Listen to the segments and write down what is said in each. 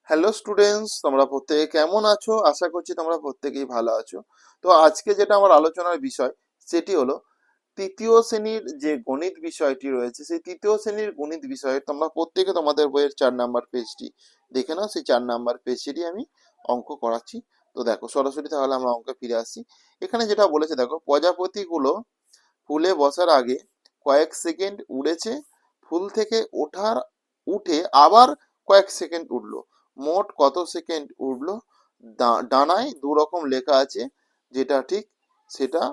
Hello students, তোমরা প্রত্যেকে কেমন আছো? আশা করছি তোমরা প্রত্যেকেই ভালো আছো। তো আজকে যেটা আমার আলোচনার বিষয় সেটি হলো তৃতীয় শ্রেণীর যে গণিত বিষয়টি রয়েছে, সেই তৃতীয় শ্রেণীর গণিত বিষয়ে তোমরা প্রত্যেকে তোমাদের বইয়ের 4 নাম্বার পেজটি দেখে নাও। সেই 4 নাম্বার পেজটি আমি অঙ্ক করাচ্ছি। তো দেখো সরাসরি তাহলে আমরা অঙ্কে ফিরে আসি। এখানে যেটা বলেছে দেখো, প্রজাপতিগুলো ফুলে বসার আগে কয়েক সেকেন্ড উড়েছে, ফুল থেকে উঠে আবার কয়েক সেকেন্ড উঠলো, মোট কত সেকেন্ড উড়লো? ডানায় 2 রকম লেখা আছে, যেটা ঠিক সেটা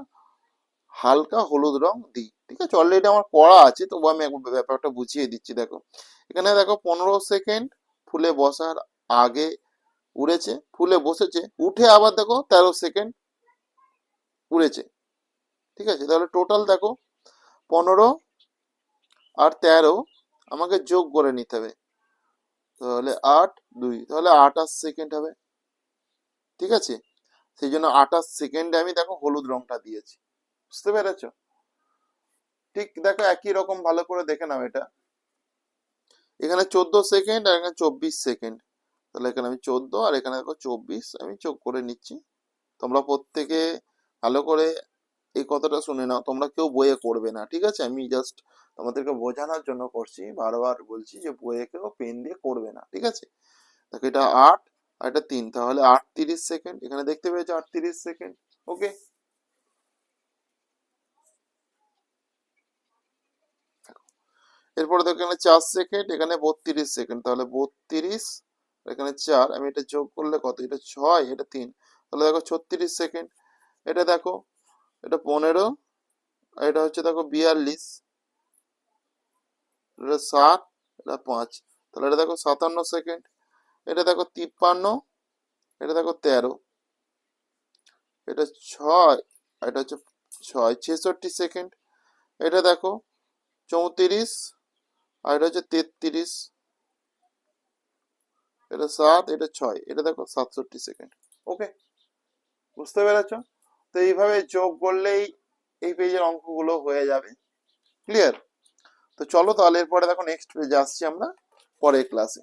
হালকা হলুদ রং দিই। ঠিক আছে, অলরেডি আমার করা আছে, তবু আমি একবার ব্যাপারটা বুঝিয়ে দিচ্ছি। দেখো এখানে দেখো 15 সেকেন্ড ফুলে বসার আগে উড়েছে, ফুলে বসেছে, উঠে আবার দেখো 13 সেকেন্ড উড়েছে। ঠিক আছে, তাহলে টোটাল দেখো 15 আর 13 আমাকে যোগ করে নিতে হবে। তাহলে 8 2, তাহলে 28 সেকেন্ড হবে। ঠিক আছে, সেই জন্য 28 সেকেন্ডে আমি দেখো হলুদ রংটা দিয়েছি। বুঝতে পেরেছো? ঠিক দেখো একই রকম ভালো করে দেখে নাও। এটা এখানে 14 সেকেন্ড আর এখানে 24 সেকেন্ড, তাহলে এখানে আমি 14 আর এখানে দেখো 24 আমি যোগ করে নিচ্ছি। তোমরা প্রত্যেকে ভালো করে এই কথাটা শুনে নাও, তোমরা কেউ বইয়ে করবে না। ঠিক আছে, আমি জাস্ট তোমাদেরকে বোঝানোর জন্য করছি, বারবার বলছি যে বইয়ে কেউ পেন দিয়ে করবে না। ঠিক আছে, দেখো এটা 8 আর এটা 3, তাহলে 38 সেকেন্ড। এখানে দেখতে পেয়েছো 38 সেকেন্ড। ওকে, এরপরে দেখো এখানে 4 সেকেন্ড, এখানে 32 সেকেন্ড, তাহলে 32, এখানে 4, আমি এটা যোগ করলে কত? এটা 6, এটা 3, তাহলে দেখো 36 সেকেন্ড। এটা দেখো, এটা 15, এটা হচ্ছে দেখো 42, এটা 7, এটা 5, তাহলে এটা দেখো 57 সেকেন্ড। এটা দেখো 53, এটা দেখো 13, এটা 6, এটা হচ্ছে 6, 66 সেকেন্ড। এটা দেখো 34, আর এটা হচ্ছে 33, এটা 7, এটা 6, এটা দেখো 67 সেকেন্ড। ওকে, বুঝতে পেরেছো? তো এইভাবে যোগ করলেই এই পেজের অঙ্কগুলো হয়ে যাবে। ক্লিয়ার? তো চলো তাহলে এরপরে দেখো নেক্সট পেজে আসছি আমরা পরের ক্লাসে।